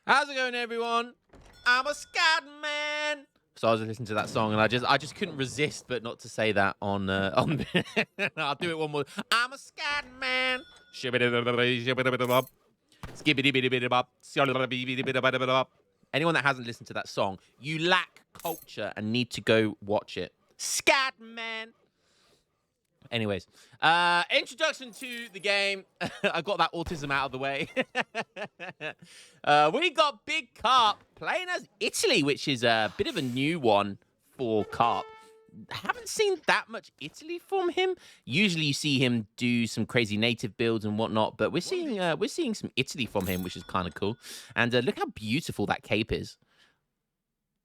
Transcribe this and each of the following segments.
How's it going, everyone? I'm a scat man. So I was listening to that song, and I just couldn't resist but not to say that on. I'll do it one more. I'm a scat man. Anyone that hasn't listened to that song, you lack culture and need to go watch it. Scat man. Anyways, introduction to the game. I got that autism out of the way. We got Big Carp playing as Italy, which is a bit of a new one for Carp. Haven't seen that much Italy from him. Usually you see him do some crazy native builds and whatnot, but we're seeing some Italy from him, which is kind of cool. And look how beautiful that cape is.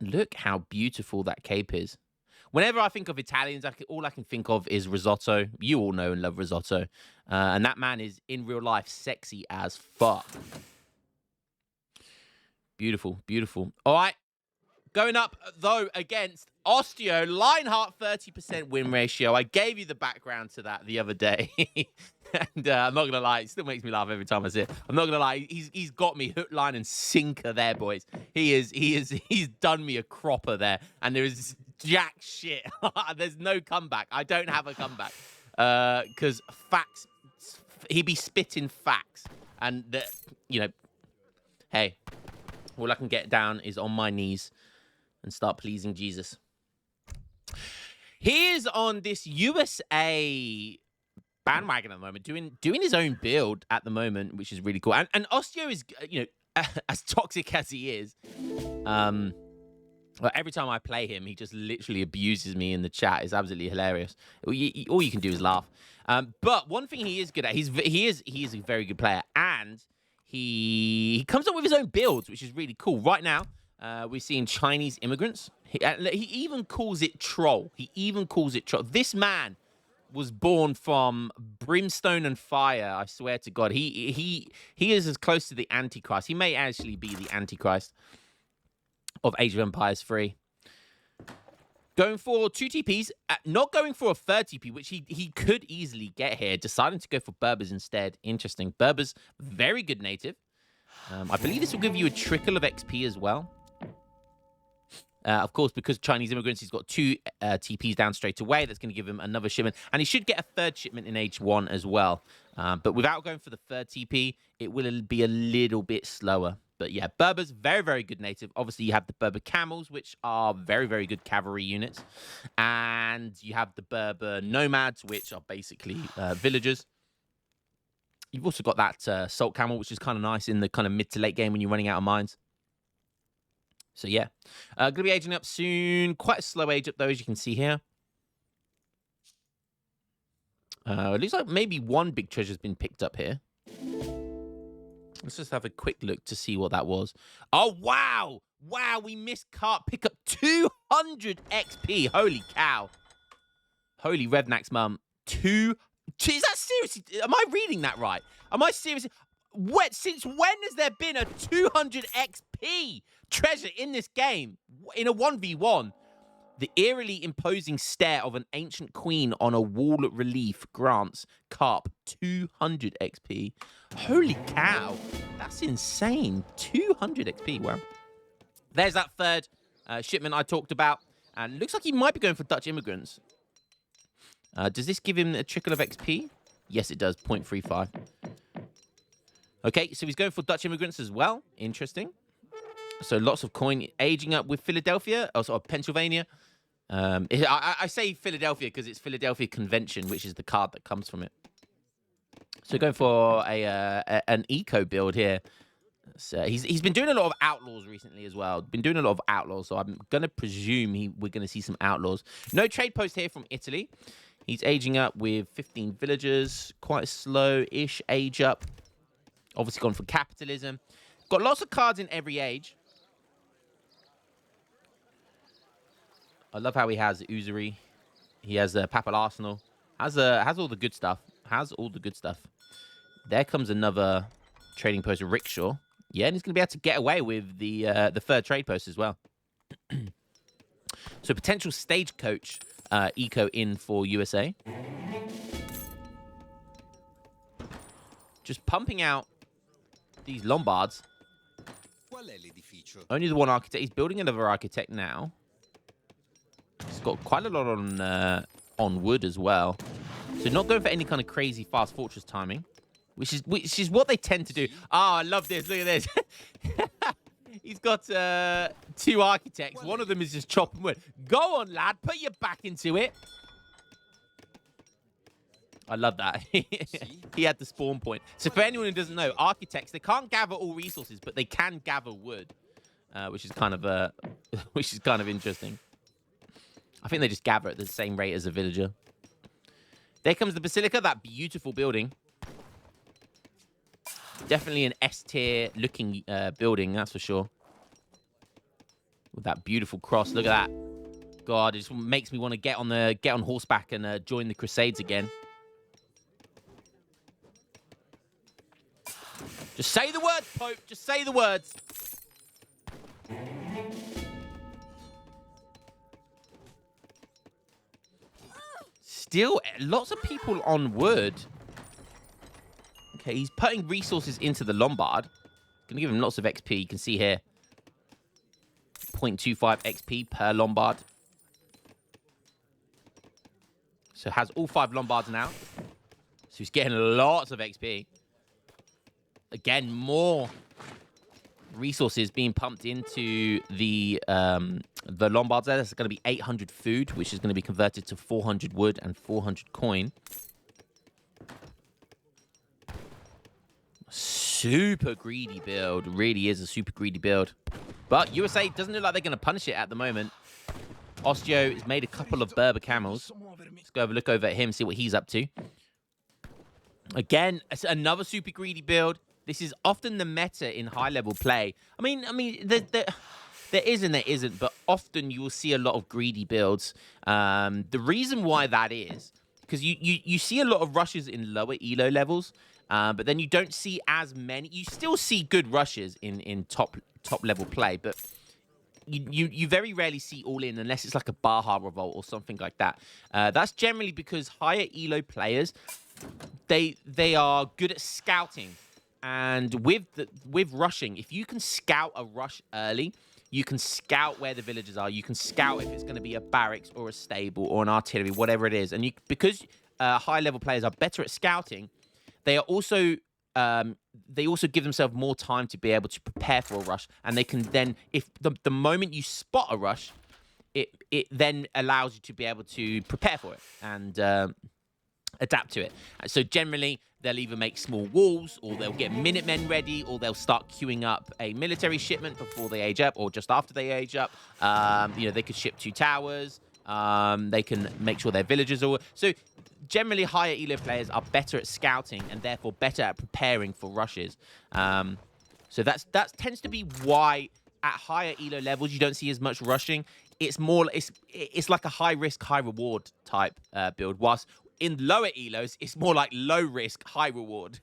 Look how beautiful that cape is. Whenever I think of Italians, all I can think of is risotto. You all know and love risotto. And that man is, in real life, sexy as fuck. Beautiful, beautiful. All right. Going up, though, against Osteo. Lionheart, 30% win ratio. I gave you the background to that the other day. And I'm not going to lie, it still makes me laugh every time I see it. I'm not going to lie, he's got me hook, line, and sinker there, boys. He's done me a cropper there. And there is jack shit. There's no comeback. I don't have a comeback. Because facts, he be spitting facts. And, hey, all I can get down is on my knees and start pleasing Jesus. He is on this USA bandwagon at the moment, doing his own build at the moment, which is really cool. And Osteo is, as toxic as he is, well, every time I play him, he just literally abuses me in the chat. It's absolutely hilarious. All you can do is laugh. But one thing he is good at, he is a very good player, and he comes up with his own builds, which is really cool. Right now, we're seeing Chinese immigrants. He even calls it troll. This man was born from brimstone and fire. I swear to God, he is as close to the Antichrist. He may actually be the Antichrist of Age of Empires 3. Going for 2 TPs, not going for a third TP, which he could easily get here, deciding to go for Berbers instead. Interesting. Berbers, very good native. I believe this will give you a trickle of XP as well. Of course, because Chinese immigrants, he's got 2 TPs down straight away. That's going to give him another shipment. And he should get a third shipment in H1 as well. But without going for the third TP, it will be a little bit slower. But yeah, Berbers, very, very good native. Obviously, you have the Berber camels, which are very, very good cavalry units. And you have the Berber nomads, which are basically villagers. You've also got that salt camel, which is kind of nice in the kind of mid to late game when you're running out of mines. So yeah, going to be aging up soon. Quite a slow age up, though, as you can see here. It looks like maybe one big treasure's been picked up here. Let's just have a quick look to see what that was. Oh, wow. Wow, we missed Carp. Pick up 200 XP. Holy cow. Holy Revnax mum. Is that seriously? Am I reading that right? Am I seriously? Since when has there been a 200 XP treasure in this game? In a 1v1? The eerily imposing stare of an ancient queen on a wall relief grants Carp 200 XP. Holy cow. That's insane. 200 XP. Wow. There's that third shipment I talked about. And looks like he might be going for Dutch immigrants. Does this give him a trickle of XP? Yes, it does. 0.35. Okay, so he's going for Dutch immigrants as well. Interesting. So lots of coin aging up with Philadelphia, or Pennsylvania. I say Philadelphia because it's Philadelphia Convention, which is the card that comes from it. So going for an eco build here. So he's been doing a lot of outlaws recently as well. So I'm gonna presume we're gonna see some outlaws. No trade post here from Italy. He's aging up with 15 villagers. Quite slow-ish age up. Obviously gone for capitalism. Got lots of cards in every age. I love how he has usury. He has Papal Arsenal. Has all the good stuff. There comes another trading post, Rickshaw. Yeah, and he's going to be able to get away with the third trade post as well. So potential stagecoach eco in for USA. Just pumping out these Lombards. Only the one architect. He's building another architect now. He's got quite a lot on wood as well. So not going for any kind of crazy fast fortress timing, which is what they tend to do. Ah, I love this. Look at this. He's got 2 architects. One of them is just chopping wood. Go on, lad. Put your back into it. I love that. He had the spawn point. So for anyone who doesn't know, architects, they can't gather all resources, but they can gather wood, which is kind of interesting. I think they just gather at the same rate as a villager. There comes the Basilica, that beautiful building. Definitely an S-tier looking building, that's for sure. With that beautiful cross, look at that. God, it just makes me want to get on horseback and join the Crusades again. Just say the words, Pope. Just say the words. Still, lots of people on wood. Okay, he's putting resources into the Lombard. Gonna give him lots of XP. You can see here. 0.25 XP per Lombard. So has all 5 Lombards now. So he's getting lots of XP. Again, more resources being pumped into the Lombards there. That's going to be 800 food, which is going to be converted to 400 wood and 400 coin. Super greedy build. Really is a super greedy build. But USA doesn't look like they're going to punish it at the moment. Osteo has made a couple of Berber camels. Let's go have a look over at him, see what he's up to. Again, it's another super greedy build. This is often the meta in high-level play. I mean, there is and there isn't, but often you will see a lot of greedy builds. The reason why that is, because you see a lot of rushes in lower elo levels, but then you don't see as many. You still see good rushes in top-level play, but you very rarely see all-in unless it's like a Baja Revolt or something like that. That's generally because higher elo players, they are good at scouting. And with rushing, if you can scout a rush early, you can scout where the villagers are. You can scout if it's going to be a barracks or a stable or an artillery, whatever it is. And because high-level players are better at scouting, they also give themselves more time to be able to prepare for a rush. And they can then, if the moment you spot a rush, it then allows you to be able to prepare for it and adapt to it. So generally, they'll either make small walls, or they'll get Minutemen ready, or they'll start queuing up a military shipment before they age up, or just after they age up. They could ship 2 towers. They can make sure their villagers are... So generally, higher elo players are better at scouting and therefore better at preparing for rushes. So that tends to be why at higher elo levels you don't see as much rushing. It's more... It's like a high-risk, high-reward type build, whilst in lower elos, it's more like low risk, high reward.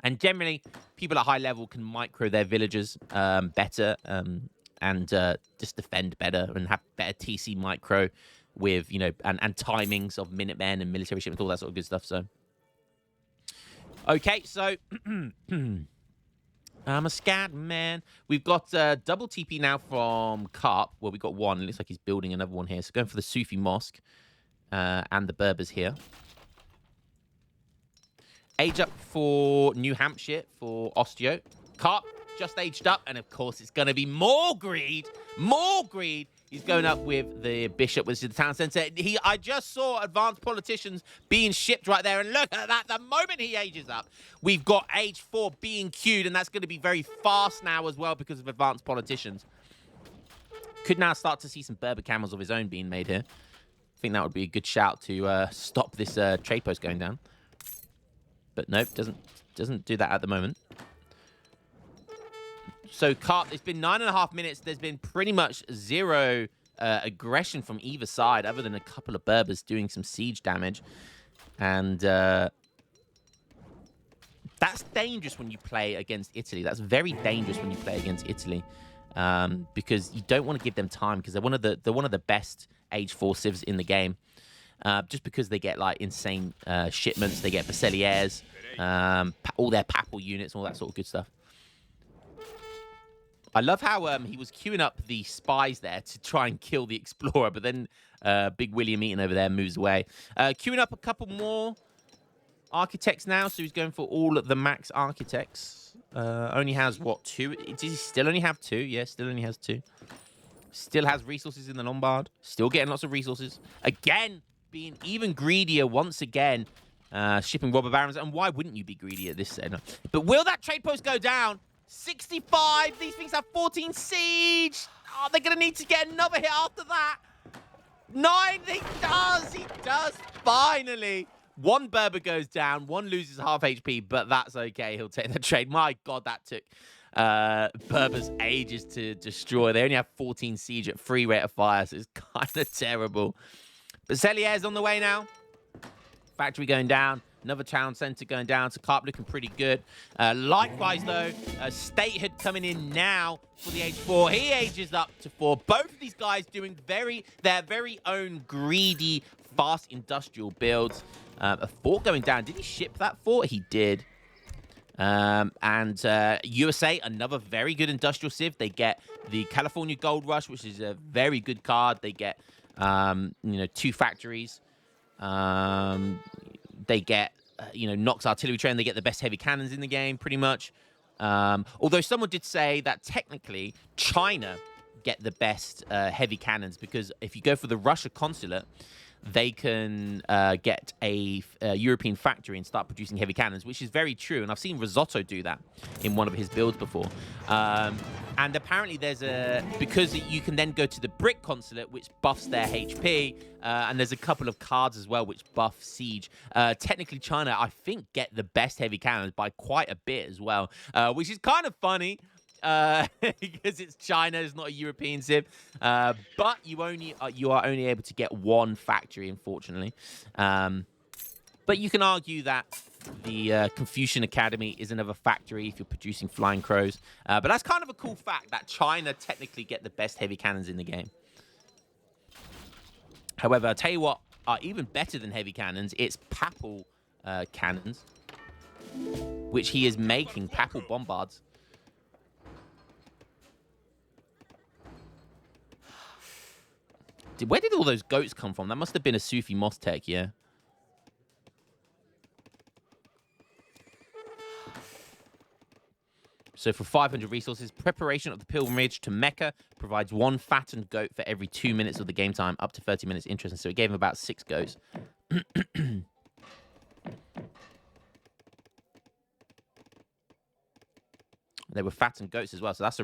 And generally, people at high level can micro their villagers better and just defend better and have better TC micro with, and timings of Minutemen and military shipments, all that sort of good stuff. So, okay, so I'm a scat man. We've got double TP now from Carp. Well, we got one. It looks like he's building another one here. So going for the Sufi Mosque. And the Berbers here. Age up for New Hampshire for Osteo. Carp just aged up, and of course it's going to be more greed. More greed. He's going up with the Bishop, which is the town centre. I just saw advanced politicians being shipped right there, and look at that. The moment he ages up, we've got age 4 being queued, and that's going to be very fast now as well because of advanced politicians. Could now start to see some Berber camels of his own being made here. I think that would be a good shout to stop this trade post going down. But nope, doesn't do that at the moment. So Carp, it's been 9.5 minutes. There's been pretty much zero aggression from either side, other than a couple of Berbers doing some siege damage. And that's dangerous when you play against Italy. That's very dangerous when you play against Italy. Because you don't want to give them time, because they're one of the best age 4 civs in the game. Just because they get like insane shipments, they get Basileaires, all their papal units, all that sort of good stuff. I love how he was queuing up the spies there to try and kill the explorer, but then Big William Eaton over there moves away. Queuing up a couple more architects now, so he's going for all of the max architects. Only has, what, 2? Does he still only have 2? Yeah, still only has 2. Still has resources in the Lombard. Still getting lots of resources. Again, being even greedier once again. Shipping robber barons. And why wouldn't you be greedy at this center? But will that trade post go down? 65. These things have 14 siege. Oh, they're going to need to get another hit after that. 9. He does. He does. Finally. 1 Berber goes down. 1 loses half HP, but that's okay. He'll take the trade. My God, that took Berbers ages to destroy. They only have 14 siege at 3 rate of fire, so it's kind of terrible. But Cellier's on the way now. Factory going down. Another town center going down. So Carp looking pretty good. Likewise, though, Statehood coming in now for the H4. He ages up to 4. Both of these guys doing their very own greedy, fast industrial builds. A fort going down. Did he ship that fort? He did. USA, another very good industrial civ. They get the California Gold Rush, which is a very good card. They get, 2 factories. They get, Nox artillery train. They get the best heavy cannons in the game, pretty much. Although someone did say that technically China get the best heavy cannons, because if you go for the Russia consulate, they can get a European factory and start producing heavy cannons, which is very true. And I've seen Risotto do that in one of his builds before. And apparently because you can then go to the Brick consulate, which buffs their HP. And there's a couple of cards as well, which buff siege. Technically, China, I think, get the best heavy cannons by quite a bit as well, which is kind of funny. Because it's China, it's not a European civ. But you are only able to get 1 factory, unfortunately. But you can argue that the Confucian Academy is another factory if you're producing flying crows. But that's kind of a cool fact that China technically get the best heavy cannons in the game. However, I'll tell you what are even better than heavy cannons. It's Papal cannons, which he is making, Papal Bombards. Where did all those goats come from? That must have been a Sufi Moss tech, yeah. So for 500 resources, preparation of the pilgrimage to Mecca provides 1 fattened goat for every 2 minutes of the game time, up to 30 minutes. Interesting. So it gave him about 6 goats. They were fattened goats as well. So that's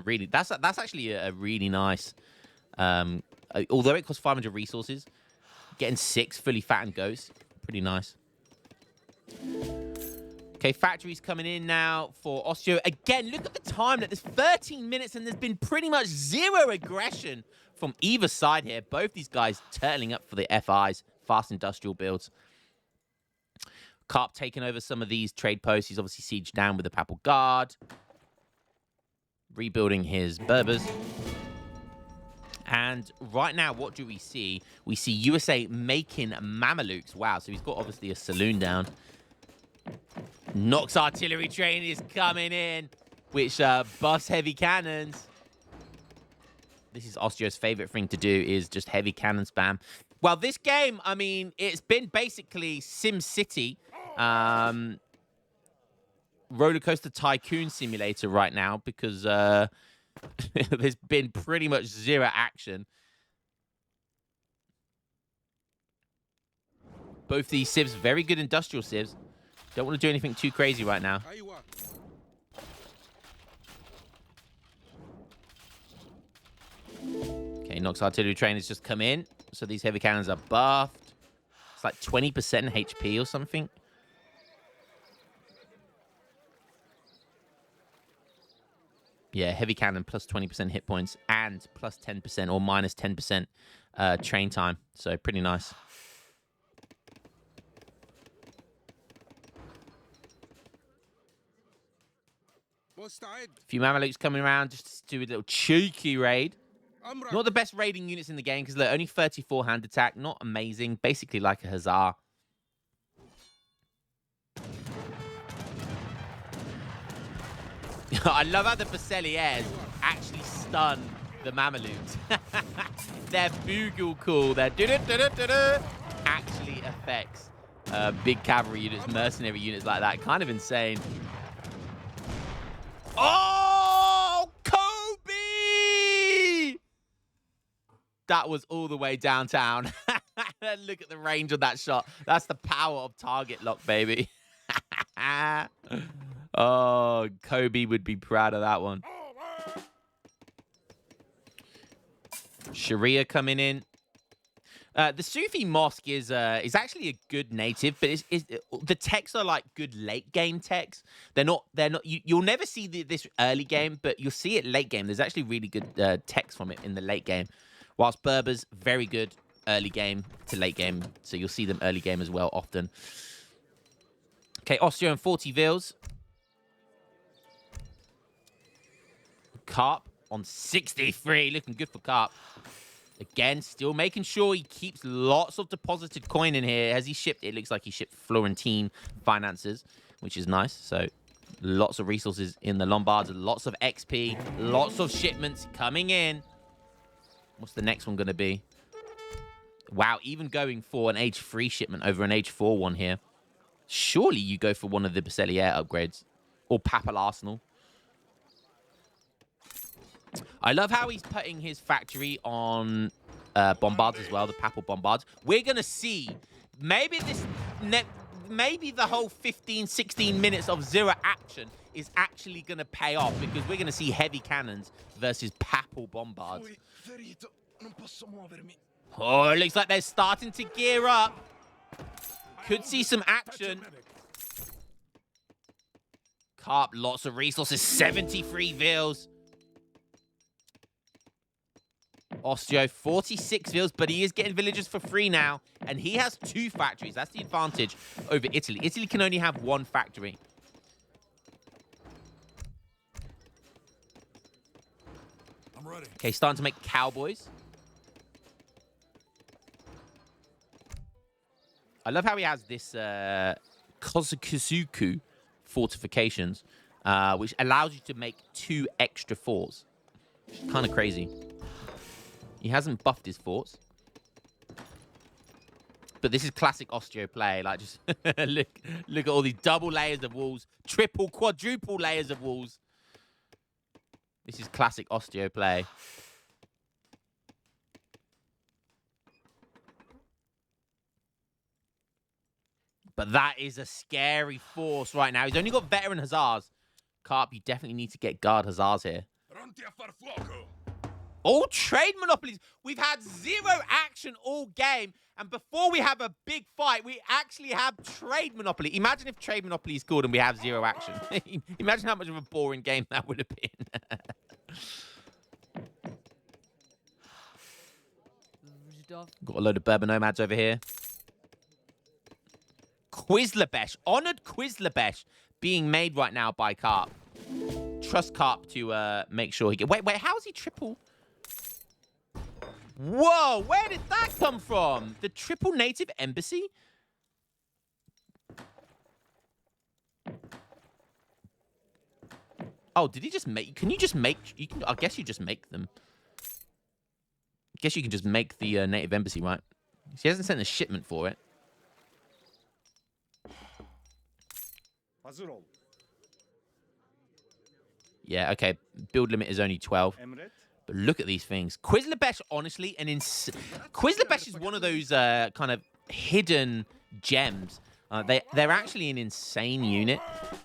actually a really nice. Although it costs 500 resources, getting 6 fully fattened goats, pretty nice. Okay, factories coming in now for Osteo. Again, look at the time. There's 13 minutes and there's been pretty much 0 aggression from either side here. Both these guys turtling up for the FIs, fast industrial builds. Carp taking over some of these trade posts. He's obviously sieged down with the Papal Guard. Rebuilding his Berbers. And right now, what do we see? We see USA making Mamelukes. Wow, so he's got obviously a saloon down. Nox artillery train is coming in, which buffs heavy cannons. This is Osteo's favorite thing to do, is just heavy cannon spam. Well, this game, I mean, it's been basically Sim City, Roller Coaster Tycoon Simulator right now, because there's been pretty much 0 action. Both these civs, very good industrial civs. Don't want to do anything too crazy right now. Okay, Nox artillery train has just come in. So these heavy cannons are buffed. It's like 20% HP or something. Yeah, heavy cannon plus 20% hit points and plus 10% or minus 10% train time. So pretty nice. A few Mamelukes coming around just to do a little cheeky raid. Not the best raiding units in the game because they're only 34 hand attack. Not amazing. Basically like a Hussar. I love how the Basileaires actually stun the Mamelukes. Their bugle call, their do-do-do-do-do-do, actually affects big cavalry units, mercenary units like that. Kind of insane. Oh, Kobe! That was all the way downtown. Look at the range of that shot. That's the power of target lock, baby. Oh, Kobe would be proud of that one. Sharia coming in. The Sufi mosque is actually a good native, but the techs are like good late game techs. They're not. You'll never see this early game, but you'll see it late game. There's actually really good techs from it in the late game. Whilst Berbers, very good early game to late game, so you'll see them early game as well often. Okay, Osteo and 40 Vils. Carp on 63, looking good for Carp. Again, still making sure he keeps lots of deposited coin in here. As he shipped, it looks like he shipped Florentine finances, which is nice. So lots of resources in the Lombards, lots of XP, lots of shipments coming in. What's the next one going to be? Wow, even going for an age 3 shipment over an age 4 one here. Surely you go for one of the Basileaire upgrades. Or Papal Arsenal. I love how he's putting his factory on Bombards as well, the Papal Bombards. We're going to see, maybe the whole 15, 16 minutes of zero action is actually going to pay off, because we're going to see heavy cannons versus Papal Bombards. Oh, it looks like they're starting to gear up. Could see some action. Carp, lots of resources, 73 Vils. Osteo, 46 Vils, but he is getting villagers for free now. And he has 2 factories. That's the advantage over Italy. Italy can only have 1 factory. I'm ready. Okay, starting to make cowboys. I love how he has this Kozukusuku fortifications, which allows you to make 2 extra forts. Kind of crazy. He hasn't buffed his forts. But this is classic Osteo play. Like, just look at all these double layers of walls. Triple, quadruple layers of walls. This is classic Osteo play. But that is a scary force right now. He's only got veteran Hussars. Carp, you definitely need to get guard Hussars here. All trade monopolies. We've had 0 action all game. And before we have a big fight, we actually have trade monopoly. Imagine if trade monopoly is called and we have 0 action. Imagine how much of a boring game that would have been. Got a load of Berber nomads over here. Quizlabesh. Honored Quizlabesh being made right now by Carp. Trust Carp to make sure he gets... Wait, how is he triple... Whoa, where did that come from? The triple native embassy? Oh, did he just make... Can you just make... I guess you just make them. I guess you can just make the native embassy, right? He hasn't sent a shipment for it. Yeah, okay. Build limit is only 12. But look at these things. Quizlabesh, honestly, Quizlabesh is one of those kind of hidden gems. They're actually an insane unit.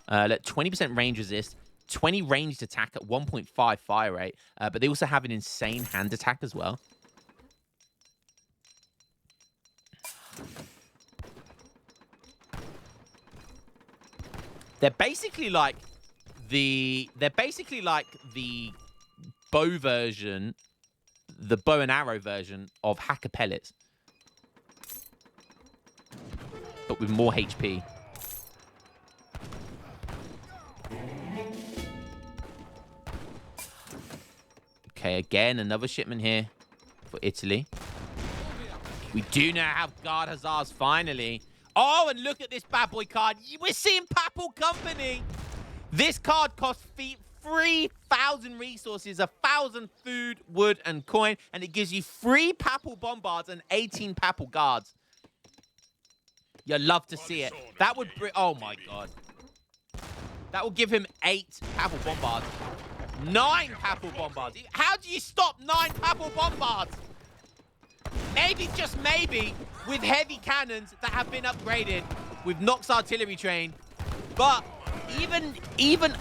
20% range resist, 20 ranged attack at 1.5 fire rate. But they also have an insane hand attack as well. They're basically like the bow version, the bow and arrow version of hacker pellets, but with more HP. Okay, again, another shipment here for Italy. We do now have Guard Hussars finally. Oh, and look at this bad boy card. We're seeing Papal Company. This card costs 3,000 resources, 1,000 food, wood, and coin, and it gives you 3 Papal Bombards and 18 Papal Guards. You love to see it. That would bring... Oh, my God. That will give him 8 Papal Bombards. 9 Papal Bombards. How do you stop 9 Papal Bombards? Maybe, just maybe, with heavy cannons that have been upgraded with Nox artillery train. But even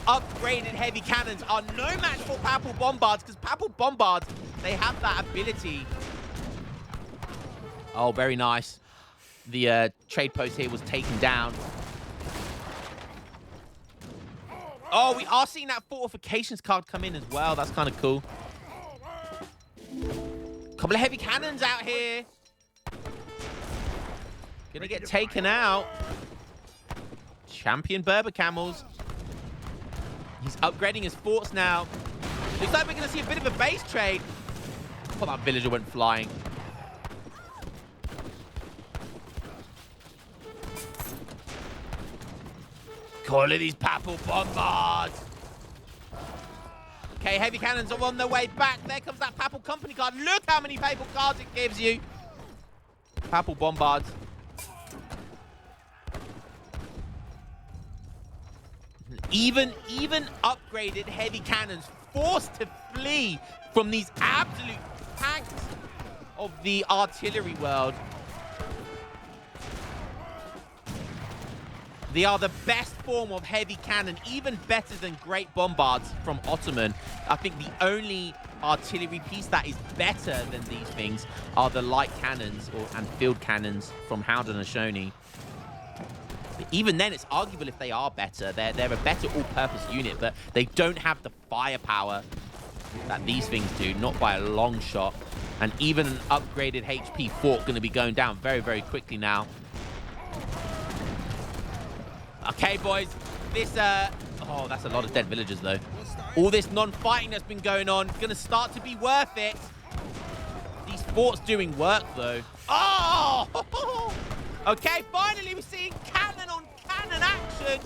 upgraded heavy cannons are no match for Papal Bombards, because Papal Bombards, they have that ability. Oh, very nice. The trade post here was taken down. Oh, we are seeing that fortifications card come in as well. That's kind of cool. Couple of heavy cannons out here. Gonna get taken out. Champion Berber camels. He's upgrading his forts now. Looks like we're gonna see a bit of a base trade. Oh, that villager went flying. All of these Papal Bombards. Okay, heavy cannons are on their way back. There comes that Papal Company card. Look how many Papal cards it gives you. Papal Bombards. Even upgraded heavy cannons forced to flee from these absolute tanks of the artillery world. They are the best form of heavy cannon, even better than Great Bombards from Ottoman. I think the only artillery piece that is better than these things are the light cannons and field cannons from Haudenosaunee. Even then, it's arguable if they are better. They're a better all-purpose unit, but they don't have the firepower that these things do, not by a long shot. And even an upgraded HP fort going to be going down very, very quickly now. Okay, boys, this, oh, that's a lot of dead villagers, though. All this non-fighting that's been going on is going to start to be worth it. These forts doing work, though. Oh! Okay, finally we're seeing cannon on cannon action.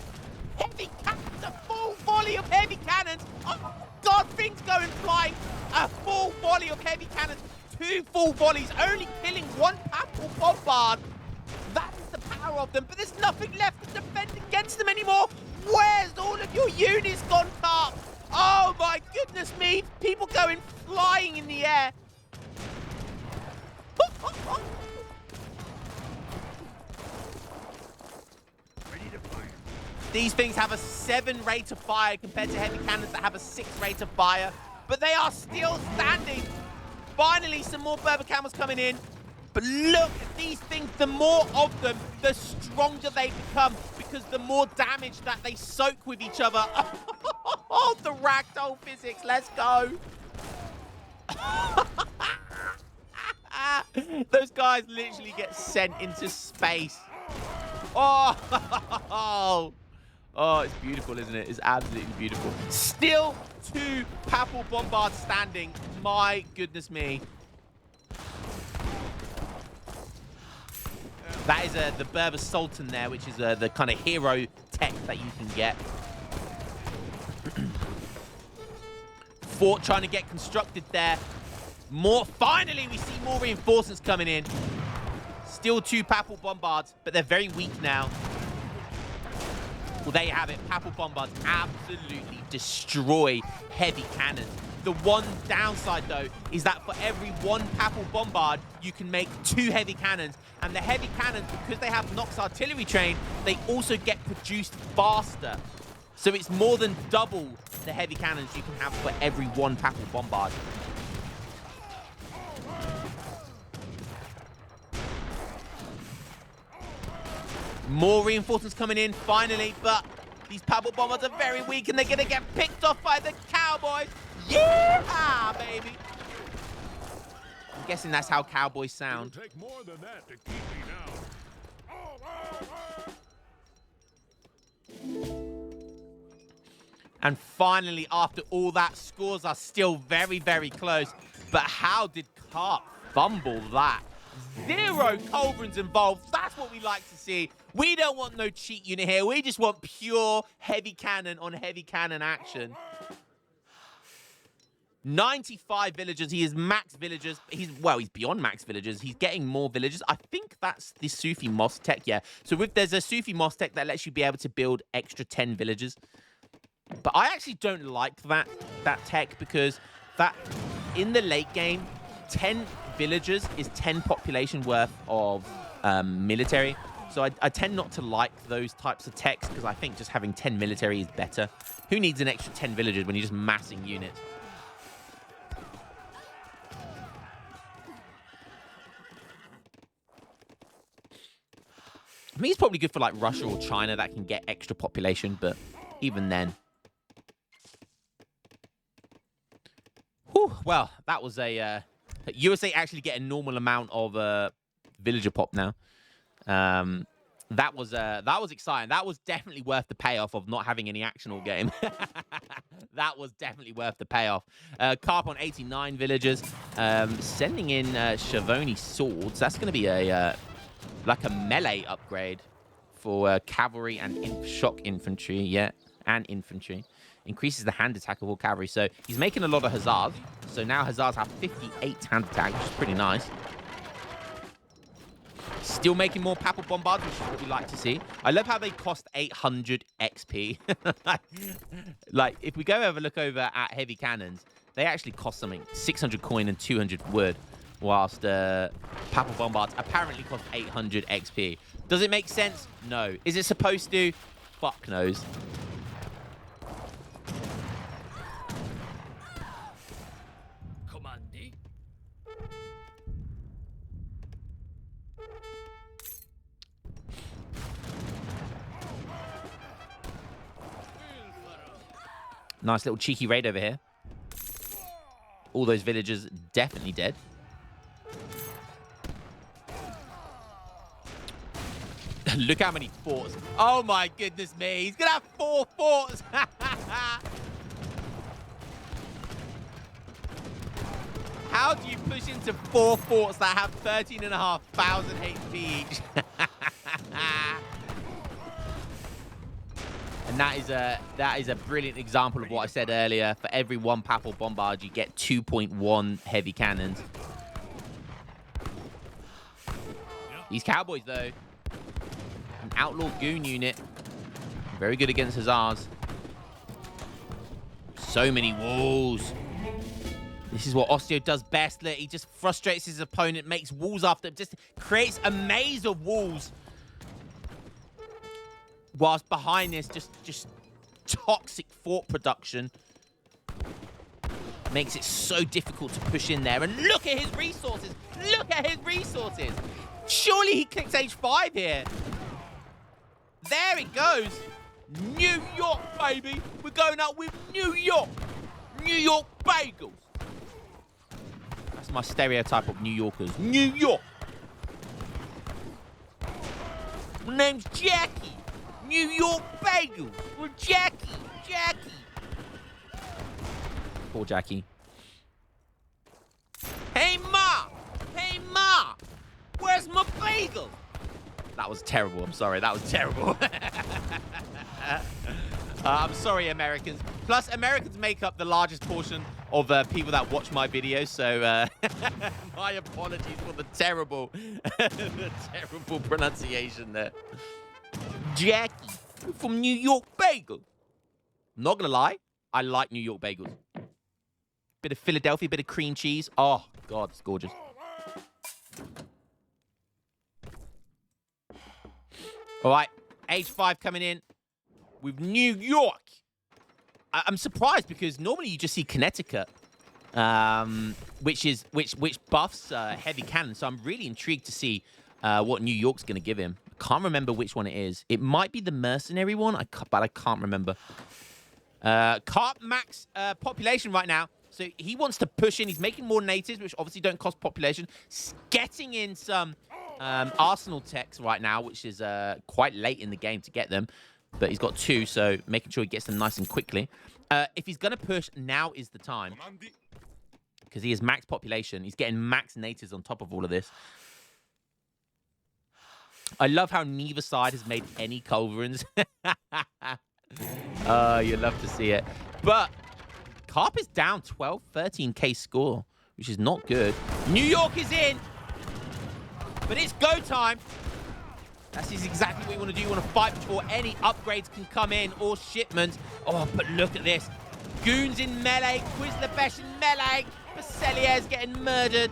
Heavy cannons, a full volley of heavy cannons. Oh, God, things going flying. A full volley of heavy cannons. 2 full volleys, only killing 1 Papal Bombard. That is the power of them, but there's nothing left to defend against them anymore. Where's all of your units gone, Carp? Oh my goodness me. People going flying in the air. Ready to fire. These things have a 7 rate of fire compared to heavy cannons that have a 6 rate of fire, but they are still standing. Finally, some more Berber camels coming in. But look at these things. The more of them, the stronger they become, because the more damage that they soak with each other. Oh, the ragdoll physics. Let's go. Those guys literally get sent into space. Oh, oh, it's beautiful, isn't it? It's absolutely beautiful. Still 2 Papal Bombards standing. My goodness me. That is the Berber Sultan there, which is the kind of hero tech that you can get. Fort trying to get constructed there. Finally, we see more reinforcements coming in. Still 2 Papal Bombards, but they're very weak now. Well, there you have it. Papal Bombards absolutely destroy heavy cannons. The one downside, though, is that for every 1 Papal Bombard, you can make 2 heavy cannons. And the heavy cannons, because they have Nox artillery train, they also get produced faster. So it's more than double the heavy cannons you can have for every 1 Papal Bombard. More reinforcements coming in, finally, but these Papal Bombards are very weak, and they're going to get picked off by the Cowboys. Yeah, baby! I'm guessing that's how Cowboys sound. It'll take more than that to keep me down. And finally, after all that, scores are still very, very close. But how did Carp fumble that? 0 culverins involved. That's what we like to see. We don't want no cheat unit here. We just want pure heavy cannon on heavy cannon action. 95 villagers. He is max villagers. He's beyond max villagers. He's getting more villagers. I think that's the Sufi Mosque tech, yeah. So there's a Sufi Mosque tech that lets you be able to build extra 10 villagers. But I actually don't like that tech because that in the late game, 10 villagers is 10 population worth of military. So I tend not to like those types of techs because I think just having 10 military is better. Who needs an extra 10 villagers when you're just massing units? I mean, he's probably good for like Russia or China that can get extra population, but even then. Whew, well, that was a USA actually get a normal amount of villager pop now. That was exciting. That was definitely worth the payoff of not having any action all game. That was definitely worth the payoff. Carp on 89 villagers, sending in Shavoni swords. That's going to be like a melee upgrade for cavalry and shock infantry, yeah, and infantry. Increases the hand attack of all cavalry. So he's making a lot of hussars. So now hussars have 58 hand attack, which is pretty nice. Still making more Papal Bombards, which is what we like to see. I love how they cost 800 XP. Like, if we go have a look over at heavy cannons, they actually cost something 600 coin and 200 wood, whilst Papal Bombards apparently cost 800 XP. Does it make sense? No. Is it supposed to? Fuck knows. Commandi. Nice little cheeky raid over here. All those villagers definitely dead. Look how many forts. Oh my goodness me. He's going to have 4 forts. How do you push into 4 forts that have 13,500 HP each? And that is a brilliant example of what I said earlier. For every 1 Papal Bombard, you get 2.1 heavy cannons. These cowboys, though, an outlaw goon unit, very good against hussars. So many walls. This is what Osteo does best. Look, he just frustrates his opponent, makes walls after, just creates a maze of walls. Whilst behind this, just toxic fort production makes it so difficult to push in there. And look at his resources. Look at his resources. Surely he clicks H5 here. There it goes. New York, baby. We're going up with New York. New York bagels. That's my stereotype of New Yorkers. New York. My name's Jackie. New York bagels. We're Jackie. Jackie. Poor Jackie. Hey, Ma. Hey, Ma. Where's my bagel? That was terrible. I'm sorry. That was terrible. I'm sorry, Americans. Plus, Americans make up the largest portion of people that watch my videos, so my apologies for the terrible, the terrible pronunciation there. Jackie from New York Bagel. Not gonna lie, I like New York bagels. Bit of Philadelphia, bit of cream cheese. Oh, God, it's gorgeous. All right, H5 coming in with New York. I'm surprised because normally you just see Connecticut, which buffs heavy cannon. So I'm really intrigued to see what New York's going to give him. I can't remember which one it is. It might be the mercenary one, but I can't remember. Carp max population right now. So he wants to push in. He's making more natives, which obviously don't cost population. Getting in some arsenal techs right now, which is quite late in the game to get them. But he's got 2, so making sure he gets them nice and quickly. If he's going to push, now is the time. Because he has max population. He's getting max natives on top of all of this. I love how neither side has made any culverins. You love to see it. But Carp is down 12, 13K score, which is not good. New York is in, but it's go time. That is exactly what you want to do. You want to fight before any upgrades can come in or shipments. Oh, but look at this. Goons in melee, Quizlebesh in melee. Baselier's getting murdered.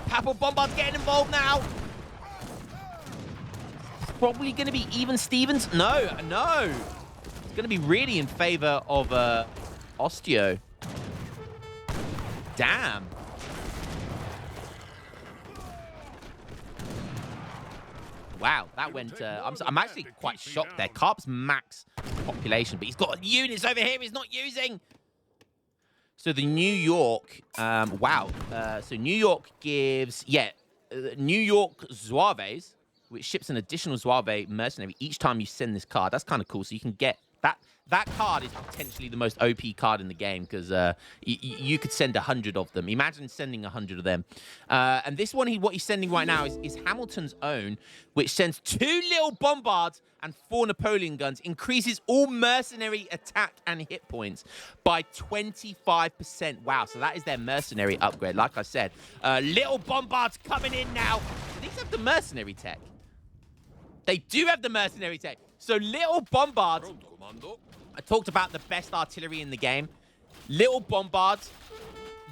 Papal Bombards getting involved now. It's probably going to be even Stevens. No. It's going to be really in favor of Osteo. Damn. Wow, that went... I'm actually quite shocked there. Carp's max population, but he's got units over here he's not using. So the New York... wow. So New York gives... Yeah, New York Zouaves, which ships an additional Zouave mercenary each time you send this card. That's kind of cool. So you can get... That card is potentially the most OP card in the game because you could send 100 of them. Imagine sending 100 of them. And this one, what he's sending right now is Hamilton's own, which sends 2 little bombards and 4 Napoleon guns, increases all mercenary attack and hit points by 25%. Wow, so that is their mercenary upgrade. Like I said, little bombards coming in now. These have the mercenary tech. They do have the mercenary tech. So little bombards... I talked about the best artillery in the game. Little bombards,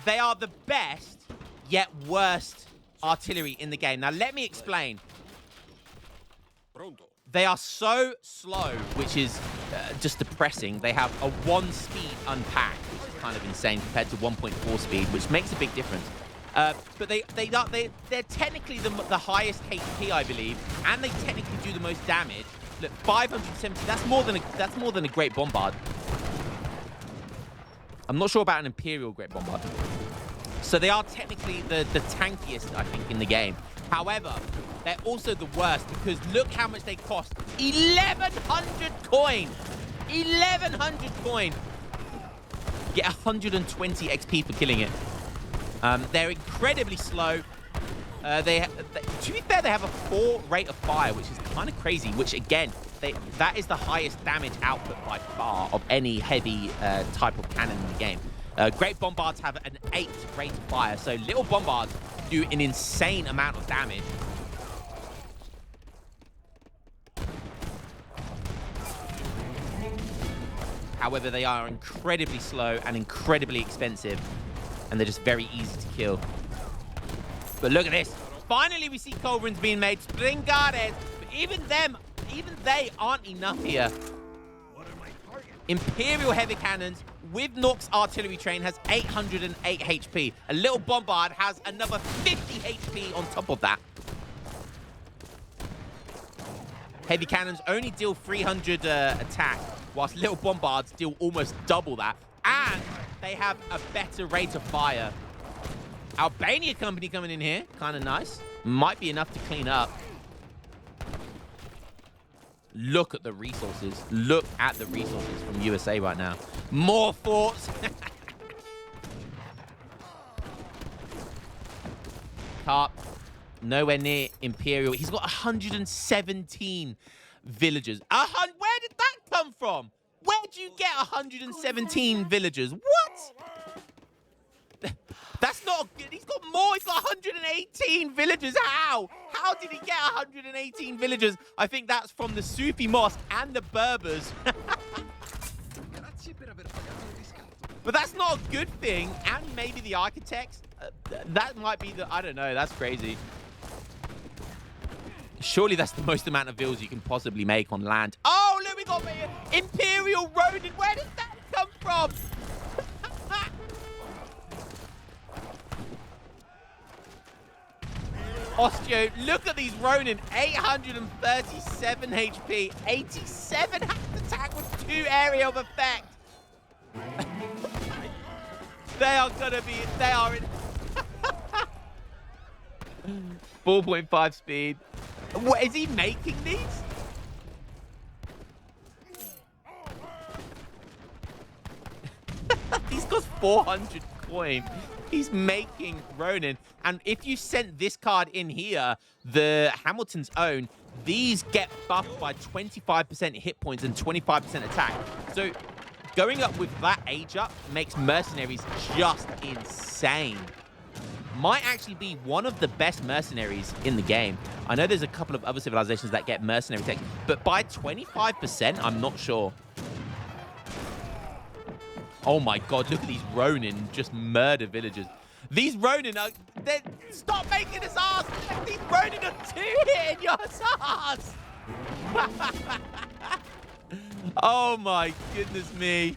they are the best, yet worst artillery in the game. Now, let me explain. They are so slow, which is just depressing. They have a 1 speed unpacked, which is kind of insane compared to 1.4 speed, which makes a big difference. But they're technically the highest HP, I believe, and they technically do the most damage. Look, 570. That's more than a great bombard. I'm not sure about an Imperial great bombard. So they are technically the tankiest, I think, in the game. However, they're also the worst because look how much they cost. 1,100 coin. 1,100 coin. Get 120 XP for killing it. They're incredibly slow. To be fair, they have a 4 rate of fire, which is kind of crazy, which again, that is the highest damage output by far of any heavy type of cannon in the game. Great bombards have an 8 rate of fire, so little bombards do an insane amount of damage. However, they are incredibly slow and incredibly expensive, and they're just very easy to kill. But look at this. Finally, we see Culverins being made. Springares. But even they aren't enough here. Imperial heavy cannons with Nox artillery train has 808 HP. A little bombard has another 50 HP on top of that. Heavy cannons only deal 300 attack, whilst little bombards deal almost double that. And they have a better rate of fire. Albania company coming in here. Kind of nice. Might be enough to clean up. Look at the resources. Look at the resources from USA right now. More forts. Carp. Nowhere near Imperial. He's got 117 villagers. Where did that come from? Where'd you get 117 villagers? What? That's not good. He's got more. He's got 118 villagers. How? How did he get 118 villagers? I think that's from the Sufi mosque and the Berbers. But that's not a good thing. And maybe the architects. That might be the... I don't know. That's crazy. Surely that's the most amount of vills you can possibly make on land. Oh, look, we got Imperial Ronin. Where did that come from? Osteo, look at these Ronin. 837 HP, 87 attack with 2 area of effect. They are in 4.5 speed. What, is he making these? He's got 400 coin. He's making Ronin. And if you sent this card in here, the Hamilton's own, these get buffed by 25% hit points and 25% attack. So Going up with that age up makes mercenaries just insane. Might actually be one of the best mercenaries in the game. I know there's a couple of other civilizations that get mercenary tech, but by 25%, I'm not sure. Oh my god, look at these Ronin just murder villagers. These Ronin are... Stop making us ass! These Ronin are two-hitting your ass! Oh my goodness me.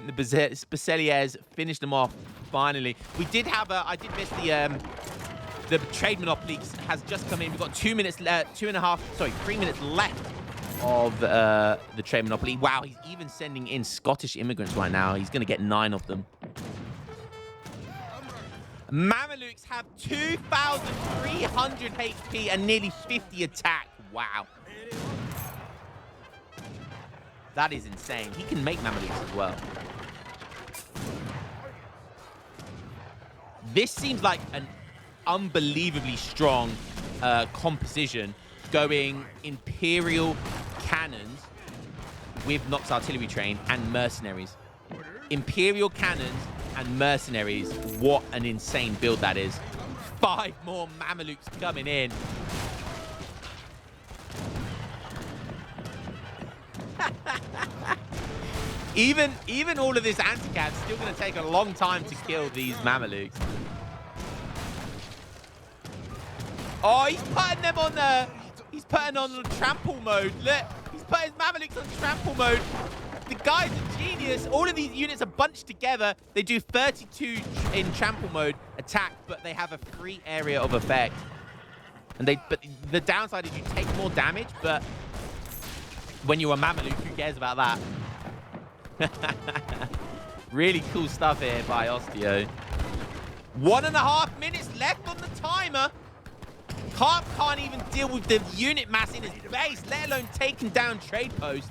The Baseliers finished them off, finally. We did have a... I did miss the trade monopoly has just come in. We've got 3 minutes left of the trade monopoly. Wow, he's even sending in Scottish immigrants right now. He's going to get 9 of them. Mamelukes have 2,300 HP and nearly 50 attack. Wow. That is insane. He can make Mamelukes as well. This seems like an unbelievably strong composition, going Imperial cannons with Nox artillery train and mercenaries. Imperial cannons and mercenaries. What an insane build that is. 5 more Mamelukes coming in. Even all of this anti-cat's still going to take a long time to kill these Mamelukes. Oh, he's putting them on the... He's putting on trample mode. Look, he's put his Mamelukes on trample mode. The guy's a genius. All of these units are bunched together. They do 32 in trample mode attack, but they have a free area of effect. But the downside is you take more damage, but when you're a Mameluke, who cares about that? Really cool stuff here by Osteo. 1.5 minutes left on the timer. Carp can't even deal with the unit mass in his base, let alone taking down trade post.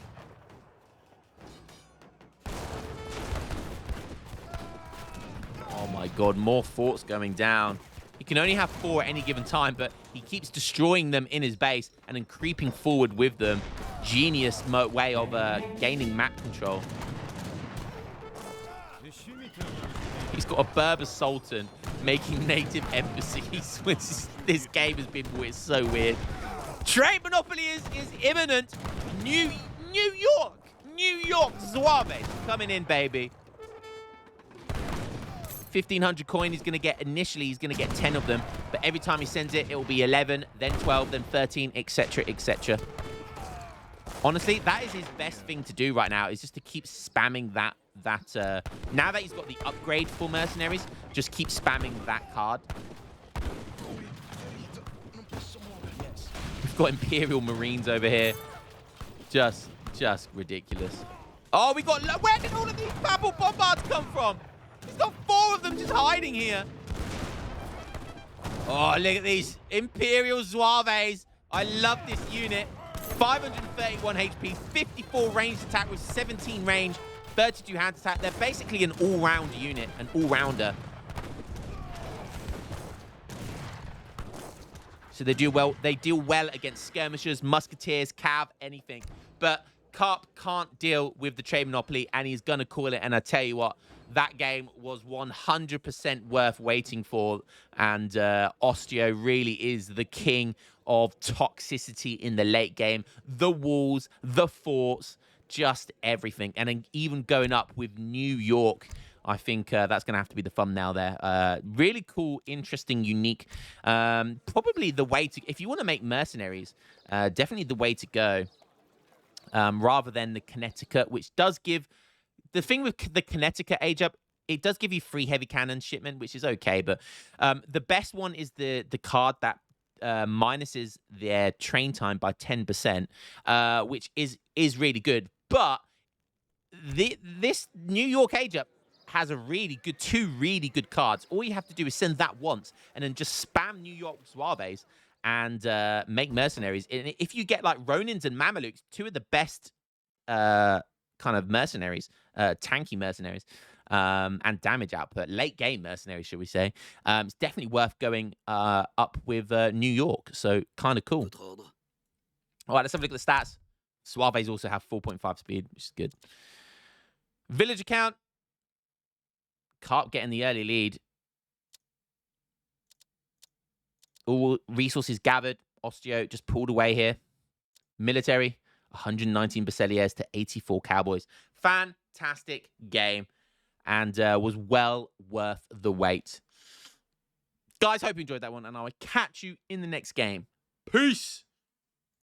Oh my god, more forts going down. He can only have 4 at any given time, but he keeps destroying them in his base and then creeping forward with them. Genius way of gaining map control. He's got a Berber Sultan making native embassies. This game has been weird, so weird. Trade monopoly is imminent. New York Zouaves coming in, baby. 1,500 coin he's going to get. Initially, he's going to get 10 of them. But every time he sends it, it will be 11, then 12, then 13, etc., etc. Honestly, that is his best thing to do right now, is just to keep spamming that now that he's got the upgrade for mercenaries, just keep spamming that card. We've got Imperial Marines over here. Just ridiculous. Oh, we got... Where did all of these Papal Bombards come from? He's got 4 of them just hiding here. Oh, look at these Imperial Zouaves. I love this unit. 531 HP, 54 ranged attack with 17 range, 32 hand attack. They're basically an all-round unit, an all-rounder. So they do well. They deal well against skirmishers, musketeers, cav, anything. But Carp can't deal with the trade monopoly, and he's gonna call it. And I tell you what, that game was 100% worth waiting for. And Osteo really is the king of toxicity in the late game. The walls, the forts, just everything. And then even going up with New York, I think that's going to have to be the thumbnail there. Really cool, interesting, unique. Probably the way to... If you want to make mercenaries, definitely the way to go. Rather than the Connecticut, which does give... The thing with the Connecticut age up, it does give you free heavy cannon shipment, which is okay. But the best one is the card that minuses their train time by 10%, which is really good. But this New York age up has a really good, 2 really good cards. All you have to do is send that once and then just spam New York Zouaves and make mercenaries. And if you get like Ronins and Mamelukes, 2 of the best kind of mercenaries, tanky mercenaries, and damage output, late game mercenaries, should we say. It's definitely worth going up with New York. So kind of cool. All right, let's have a look at the stats Suaves also have 4.5 speed, which is good. Village account. Carp getting the early lead. All resources gathered. Osteo just pulled away here. Military, 119 Basileas to 84 Cowboys. Fantastic game and was well worth the wait. Guys, hope you enjoyed that one, and I will catch you in the next game. Peace!